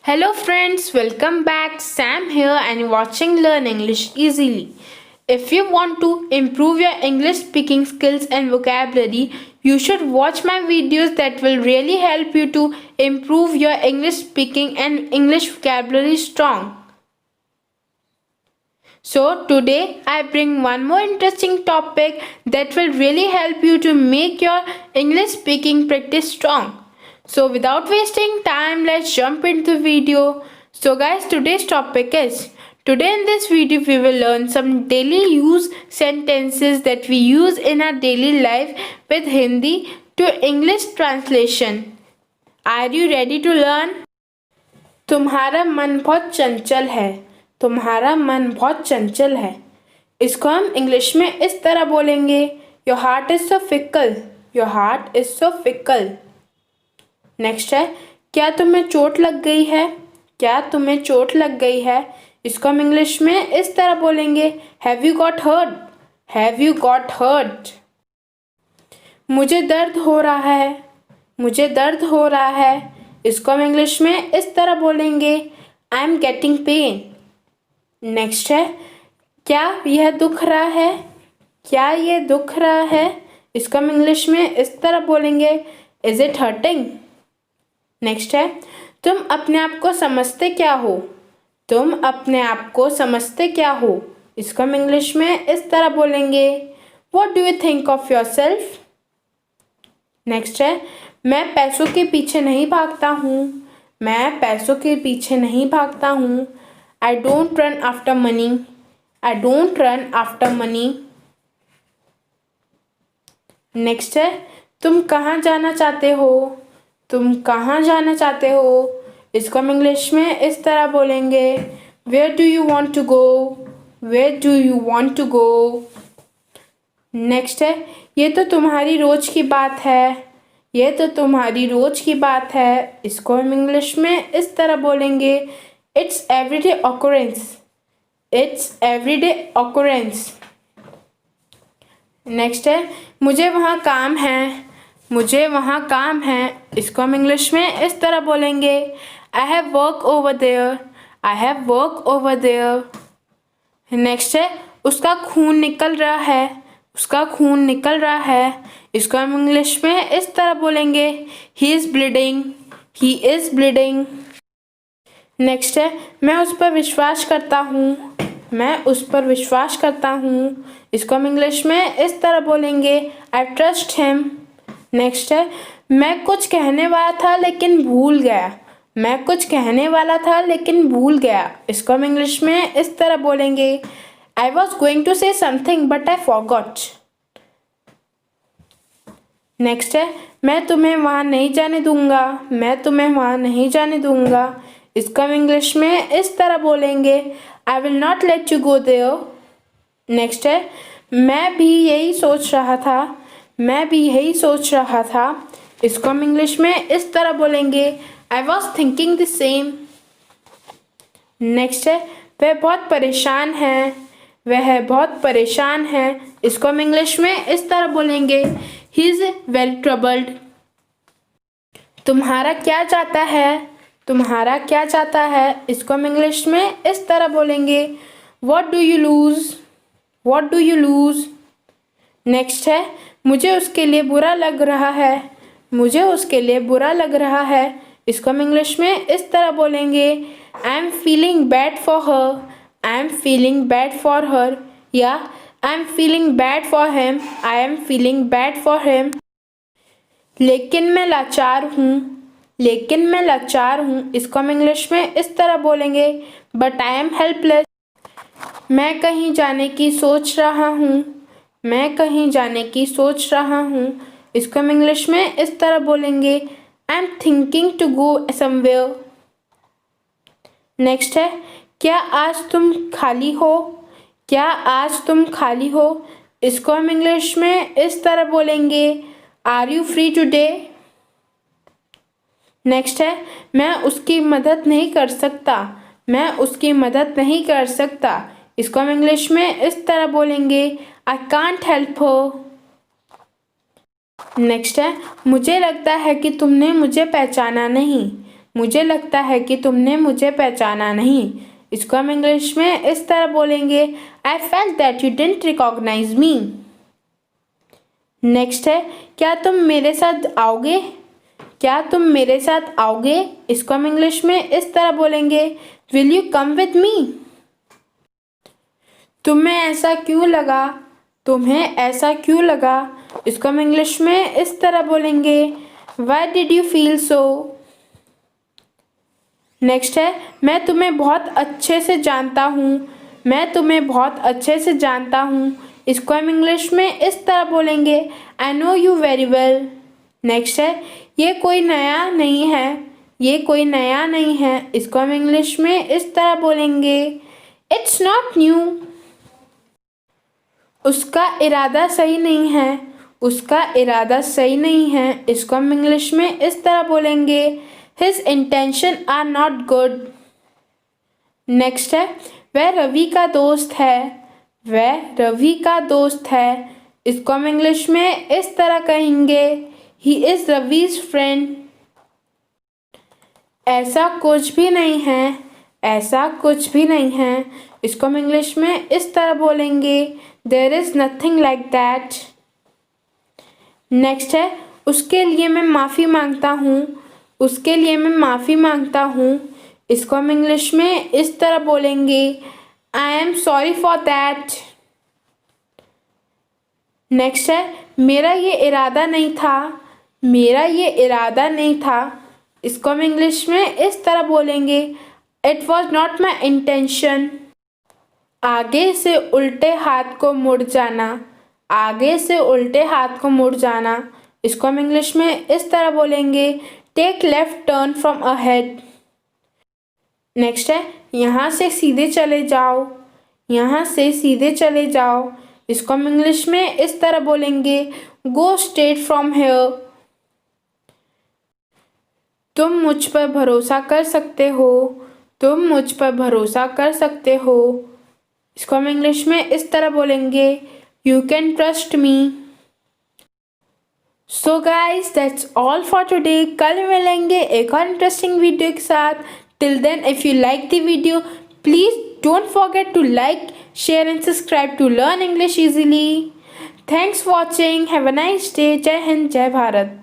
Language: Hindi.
Hello friends, welcome back. Sam here and watching Learn English Easily. If you want to improve your English speaking skills and vocabulary, you should watch my videos that will really help you to improve your English speaking and English vocabulary strong. So today I bring one more interesting topic that will really help you to make your English speaking practice strong. So without wasting time, let's jump into the video. So guys, today's topic is, today in this video we will learn some daily use sentences that we use in our daily life with Hindi to English translation. Are you ready to learn? तुम्हारा मन बहुत चंचल है। तुम्हारा मन बहुत चंचल है। इसको हम इंग्लिश में इस तरह बोलेंगे, your heart is so fickle. Your heart is so fickle. Next है, क्या तुम्हें चोट लग गई है। क्या तुम्हें चोट लग गई है। इसको हम इंग्लिश में इस तरह बोलेंगे, have you got hurt. Have you got hurt. मुझे दर्द हो रहा है। मुझे दर्द हो रहा है। इसको हम इंग्लिश में इस तरह बोलेंगे, I am getting pen. Next है, क्या यह दुख रहा है। क्या यह दुख रहा है। इसको हम इंग्लिश में इस तरह बोलेंगे, इज इट हर्टिंग। नेक्स्ट है, तुम अपने आप को समझते क्या हो। तुम अपने आप को समझते क्या हो। इसको हम इंग्लिश में इस तरह बोलेंगे, what do you think of your self. Next है, मैं पैसों के पीछे नहीं भागता हूँ। मैं पैसों के पीछे नहीं भागता हूँ। I don't run after money. I don't run after money. Next है, तुम कहाँ जाना चाहते हो। तुम कहाँ जाना चाहते हो। इसको हम इंग्लिश में इस तरह बोलेंगे, where do you want to go. Where do you want to go. Next है, ये तो तुम्हारी रोज की बात है। ये तो तुम्हारी रोज की बात है। इसको हम इंग्लिश में इस तरह बोलेंगे, it's everyday occurrence. It's everyday occurrence. Next है, मुझे वहाँ काम है। मुझे वहाँ काम है। इसको हम इंग्लिश में इस तरह बोलेंगे, I have work over there. I have work over there. Next है, उसका खून निकल रहा है। उसका खून निकल रहा है। इसको हम इंग्लिश में इस तरह बोलेंगे, he is bleeding. He is bleeding. Next है, मैं उस पर विश्वास करता हूँ। मैं उस पर विश्वास करता हूँ। इसको हम इंग्लिश में इस तरह बोलेंगे, आई ट्रस्ट हिम। नेक्स्ट है, मैं कुछ कहने वाला था लेकिन भूल गया। मैं कुछ कहने वाला था लेकिन भूल गया। इसको हम इंग्लिश में इस तरह बोलेंगे, I was going to say something but I forgot. Next है, मैं तुम्हें वहाँ नहीं जाने दूंगा। मैं तुम्हें वहाँ नहीं जाने दूंगा। इसको हम इंग्लिश में इस तरह बोलेंगे, I will not let you go there. Next है, मैं भी यही सोच रहा था। मैं भी यही सोच रहा था। इसको हम इंग्लिश में इस तरह बोलेंगे, I was thinking the same. Next है, वह बहुत परेशान है। वह बहुत परेशान है। इसको हम इंग्लिश में इस तरह बोलेंगे, ही इज़ वेरी ट्रबल्ड। तुम्हारा क्या चाहता है। तुम्हारा क्या चाहता है। इसको हम इंग्लिश में इस तरह बोलेंगे, what do you lose. What do you lose. Next है, मुझे उसके लिए बुरा लग रहा है। मुझे उसके लिए बुरा लग रहा है। इसको हम इंग्लिश में इस तरह बोलेंगे, I am feeling bad for her. I am feeling bad for her, या I am feeling bad for him. I am feeling bad for him. लेकिन मैं लाचार हूँ। लेकिन मैं लाचार हूँ। इसको हम इंग्लिश में इस तरह बोलेंगे, बट आई एम हेल्पलेस। मैं कहीं जाने की सोच रहा हूँ। मैं कहीं जाने की सोच रहा हूँ। इसको हम इंग्लिश में इस तरह बोलेंगे, I am thinking to go somewhere. Next है, क्या आज तुम खाली हो। क्या आज तुम खाली हो। इसको हम इंग्लिश में इस तरह बोलेंगे, are you free today. Next है, मैं उसकी मदद नहीं कर सकता। मैं उसकी मदद नहीं कर सकता। इसको हम इंग्लिश में इस तरह बोलेंगे, I can't help her. Next है, मुझे लगता है कि तुमने मुझे पहचाना नहीं। मुझे लगता है कि तुमने मुझे पहचाना नहीं। इसको हम इंग्लिश में इस तरह बोलेंगे, I felt that you didn't recognise me. Next है, क्या तुम मेरे साथ आओगे? क्या तुम मेरे साथ आओगे? इसको हम इंग्लिश में इस तरह बोलेंगे, will you come with me? तुम्हें ऐसा क्यों लगा? तुम्हें ऐसा क्यों लगा? इसको हम इंग्लिश में इस तरह बोलेंगे, why did you feel so? Next है, मैं तुम्हें बहुत अच्छे से जानता हूँ। मैं तुम्हें बहुत अच्छे से जानता हूँ। इसको हम इंग्लिश में इस तरह बोलेंगे, I know you very well. Next है, ये कोई नया नहीं है। ये कोई नया नहीं है। इसको हम इंग्लिश में इस तरह बोलेंगे, इट्स नॉट न्यू। उसका इरादा सही नहीं है। उसका इरादा सही नहीं है। इसको हम इंग्लिश में इस तरह बोलेंगे, his intention are not good. Next है, वह रवि का दोस्त है। वह रवि का दोस्त है। इसको हम इंग्लिश में इस तरह कहेंगे, ही इज रविज फ्रेंड। ऐसा कुछ भी नहीं है। ऐसा कुछ भी नहीं है। इसको हम इंग्लिश में इस तरह बोलेंगे, there is nothing like that. Next है, उसके लिए मैं माफ़ी मांगता हूँ। उसके लिए मैं माफ़ी मांगता हूँ। इसको हम इंग्लिश में इस तरह बोलेंगे, I am sorry for that. Next है, मेरा ये इरादा नहीं था। मेरा ये इरादा नहीं था। इसको हम इंग्लिश में इस तरह बोलेंगे, it was not my intention. आगे से उल्टे हाथ को मुड़ जाना। आगे से उल्टे हाथ को मुड़ जाना। इसको हम इंग्लिश में इस तरह बोलेंगे, take left turn from ahead. Next है, यहाँ से सीधे चले जाओ। यहाँ से सीधे चले जाओ। इसको हम इंग्लिश में इस तरह बोलेंगे, गो स्ट्रेट फ्रॉम हेयर। तुम मुझ पर भरोसा कर सकते हो। तुम मुझ पर भरोसा कर सकते हो। इसको हम इंग्लिश में इस तरह बोलेंगे, you can trust me. So guys that's all for today. कल मिलेंगे एक और इंटरेस्टिंग वीडियो के साथ। Till then if you like the video please don't forget to like, share and subscribe to learn English easily. Thanks for watching. Have a nice day. जय हिंद, जय भारत।